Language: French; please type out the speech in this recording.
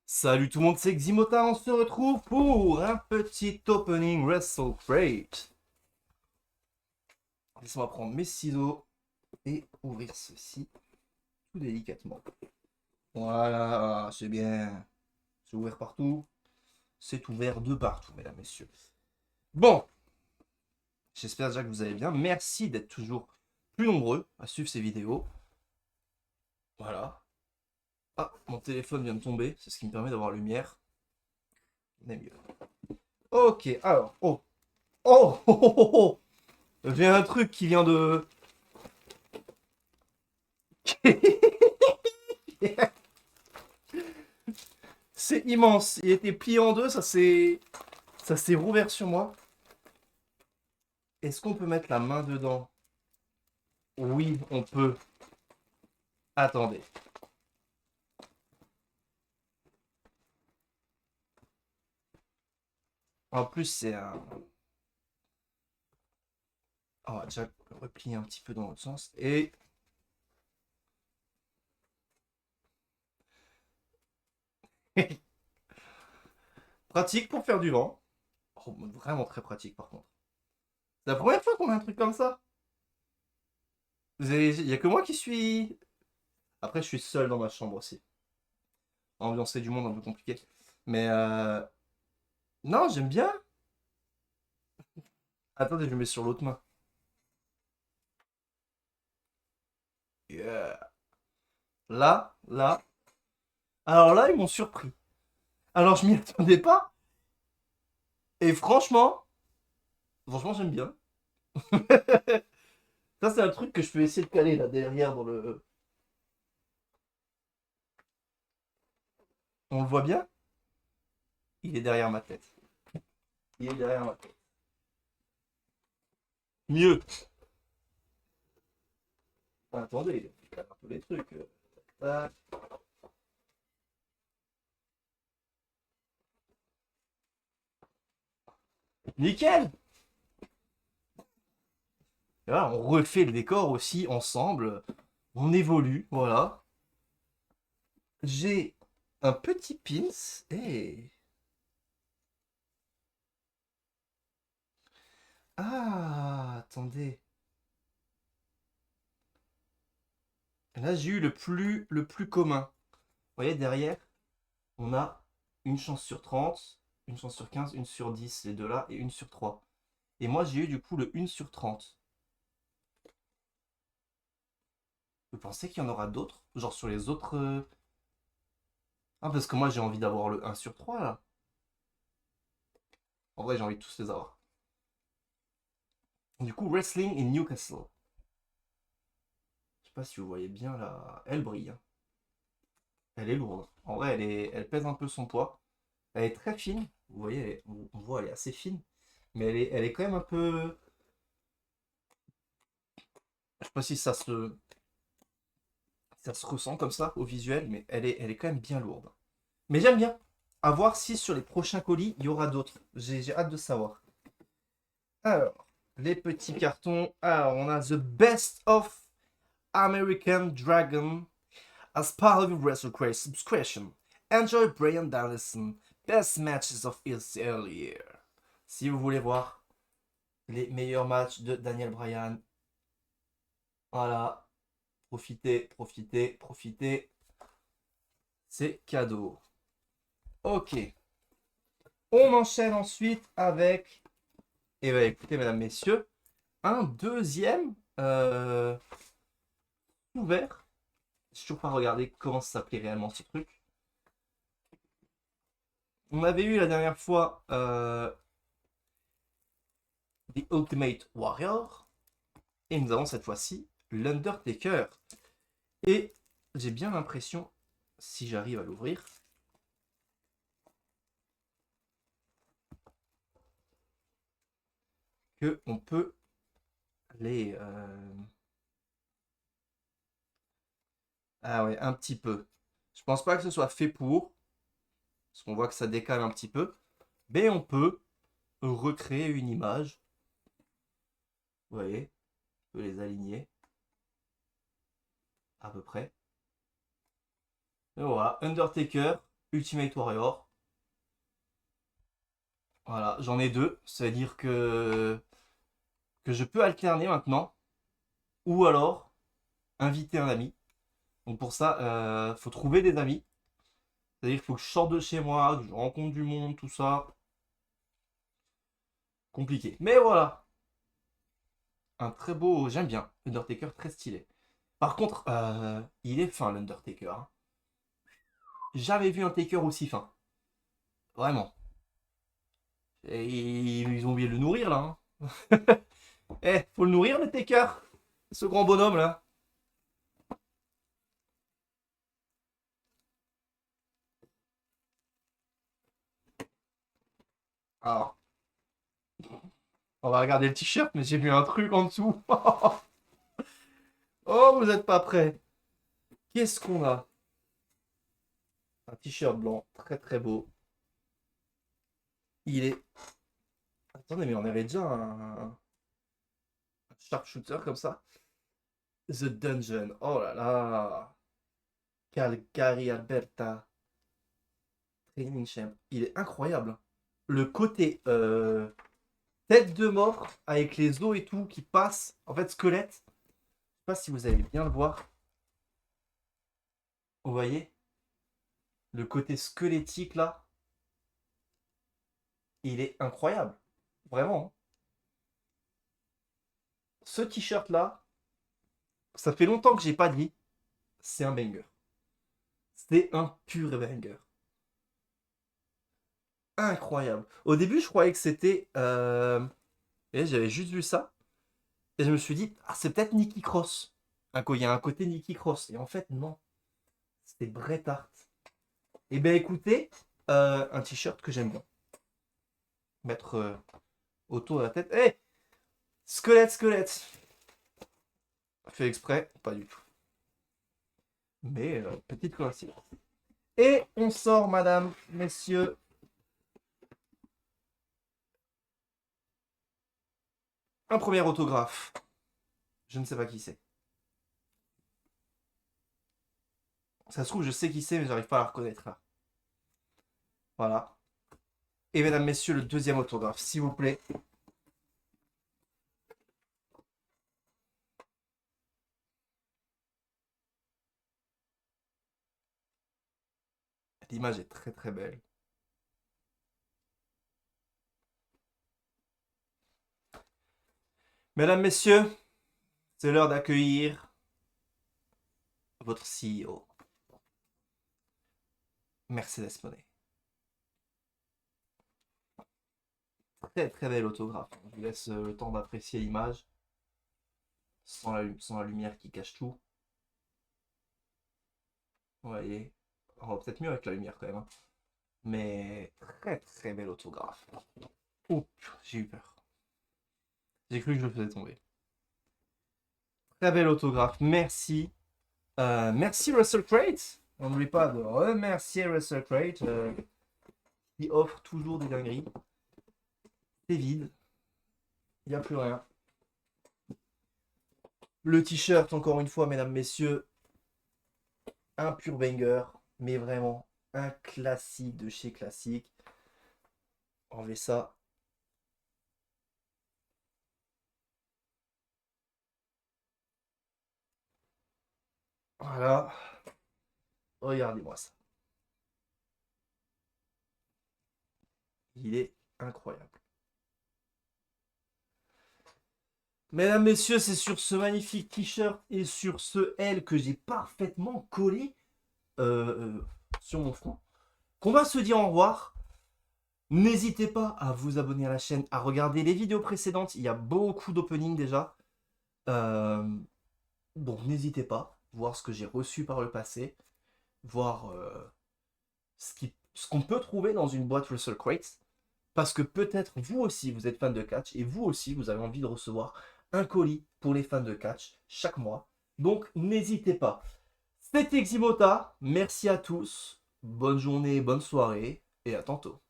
Salut tout le monde, c'est Ximota, on se retrouve pour un petit opening Wrestle Crate. Laissez-moi prendre mes ciseaux et ouvrir ceci tout délicatement. Voilà, c'est bien. C'est ouvert partout. C'est ouvert de partout, mesdames, messieurs. Bon, j'espère déjà que vous allez bien. Merci d'être toujours plus nombreux à suivre ces vidéos. Voilà. Ah, mon téléphone vient de tomber, c'est ce qui me permet d'avoir lumière. On est mieux. Ok, alors, oh. Oh, oh, oh, oh, oh. J'ai un truc qui vient de... C'est immense. Il était plié en deux, ça s'est rouvert sur moi. Est-ce qu'on peut mettre la main dedans? Oui, on peut. Attendez. En plus, c'est un... On va déjà le replier un petit peu dans l'autre sens. Et... pratique pour faire du vent. Oh, vraiment très pratique par contre. C'est la première fois qu'on a un truc comme ça. Il n'y a que moi qui suis... Après, je suis seul dans ma chambre aussi. Ambiance du monde un peu compliqué. Mais non, j'aime bien. Attendez, je le mets sur l'autre main. Yeah. Là. Alors là, ils m'ont surpris. Alors, je m'y attendais pas. Et franchement, j'aime bien. Ça, c'est un truc que je peux essayer de caler là derrière dans le. On le voit bien? Il est derrière ma tête. Il est derrière ma tête. Mieux. Ah, attendez, il y a un peu les trucs. Tac. Nickel! Et voilà, on refait le décor aussi ensemble. On évolue, voilà. J'ai un petit pins. Et... Ah, attendez. Là, j'ai eu le plus commun. Vous voyez, derrière, on a une chance sur 30, une chance sur 15, une sur 10, les deux là, et une sur 3. Et moi, j'ai eu du coup le 1 sur 30. Vous pensez qu'il y en aura d'autres? Genre sur les autres... Ah, parce que moi, j'ai envie d'avoir le 1 sur 3 là. En vrai, j'ai envie de tous les avoir. Du coup, Wrestling in Newcastle. Je sais pas si vous voyez bien là. Elle brille, hein. Elle est lourde. En vrai, elle pèse un peu son poids. Elle est très fine. Vous voyez, on voit, elle est assez fine. Mais elle est quand même un peu... Je sais pas si ça se ressent comme ça au visuel, mais elle est quand même bien lourde. Mais j'aime bien. À voir si sur les prochains colis, il y aura d'autres. J'ai hâte de savoir. Alors, les petits cartons. Alors, on a The Best of American Dragon as part of the WrestleCraze subscription. Enjoy Brian Danielson. Best matches of his earlier. Si vous voulez voir les meilleurs matchs de Daniel Bryan, voilà. Profitez. C'est cadeau. Ok. On enchaîne ensuite avec, et bien écoutez, mesdames, messieurs, un deuxième ouvert. Je n'ai toujours pas regardé comment ça s'appelait réellement ce truc. On avait eu la dernière fois The Ultimate Warrior. Et nous avons cette fois-ci l'Undertaker. Et j'ai bien l'impression, si j'arrive à l'ouvrir, que on peut les... Ah ouais, un petit peu. Je pense pas que ce soit fait pour, parce qu'on voit que ça décale un petit peu. Mais on peut recréer une image. Vous voyez, on peut les aligner à peu près. Et voilà, Undertaker, Ultimate Warrior. Voilà, j'en ai deux. Ça veut dire que je peux alterner maintenant. Ou alors inviter un ami. Donc pour ça, faut trouver des amis. C'est-à-dire qu'il faut que je sorte de chez moi, que je rencontre du monde, tout ça. Compliqué. Mais voilà. Un très beau. J'aime bien. Undertaker très stylé. Par contre, il est fin l'Undertaker. Hein. J'avais vu un Taker aussi fin. Vraiment. Et ils ont oublié de le nourrir là. Hein. Eh, faut le nourrir le Taker. Ce grand bonhomme là. Alors, on va regarder le t-shirt, mais j'ai vu un truc en dessous. Oh, vous êtes pas prêts. Qu'est-ce qu'on a? Un t-shirt blanc, très très beau. Il est. Attendez, mais on avait déjà un sharpshooter comme ça. The Dungeon. Oh là là. Calgary Alberta. Training Champ. Il est incroyable. Le côté tête de mort avec les os et tout qui passent. En fait, squelette. Je sais pas si vous allez bien le voir. Vous voyez? Le côté squelettique là. Il est incroyable. Vraiment. Ce t-shirt là. Ça fait longtemps que j'ai pas dit. C'est un banger. C'est un pur banger. Incroyable. Au début, je croyais que c'était. Et j'avais juste vu ça. Et je me suis dit, ah, c'est peut-être Nikki Cross. Il y a un côté Nikki Cross. Et en fait, non. C'était Bret Hart. Et ben écoutez, un t-shirt que j'aime bien. Mettre autour de la tête. Hé, squelette, squelette. Fait exprès, pas du tout. Mais petite coïncidence. Et on sort, madame, messieurs. Un premier autographe. Je ne sais pas qui c'est. Ça se trouve, je sais qui c'est, mais j'arrive pas à la reconnaître là. Voilà. Et mesdames, messieurs, le deuxième autographe, s'il vous plaît. L'image est très très belle. Mesdames, messieurs, c'est l'heure d'accueillir votre CEO, Mercedes Moné. Très très bel autographe. Je vous laisse le temps d'apprécier l'image sans la lumière qui cache tout. Vous voyez, on va peut-être mieux avec la lumière quand même. Hein. Mais très très bel autographe. Ouh, j'ai eu peur. J'ai cru que je le faisais tomber. Très bel autographe. Merci. Merci Russell Crate. On n'oublie pas de remercier Russell Crate qui offre toujours des dingueries. C'est vide. Il n'y a plus rien. Le t-shirt, encore une fois, mesdames, messieurs, un pur banger, mais vraiment un classique de chez classique. Enlevez ça. Voilà. Regardez-moi ça. Il est incroyable. Mesdames, messieurs, c'est sur ce magnifique t-shirt et sur ce L que j'ai parfaitement collé sur mon front qu'on va se dire au revoir. N'hésitez pas à vous abonner à la chaîne, à regarder les vidéos précédentes. Il y a beaucoup d'openings déjà. Donc n'hésitez pas, voir ce que j'ai reçu par le passé, voir ce qu'on peut trouver dans une boîte Russell Crate. Parce que peut-être vous aussi, vous êtes fan de catch et vous aussi, vous avez envie de recevoir un colis pour les fans de catch chaque mois. Donc n'hésitez pas. C'était Ximota, merci à tous, bonne journée, bonne soirée et à tantôt.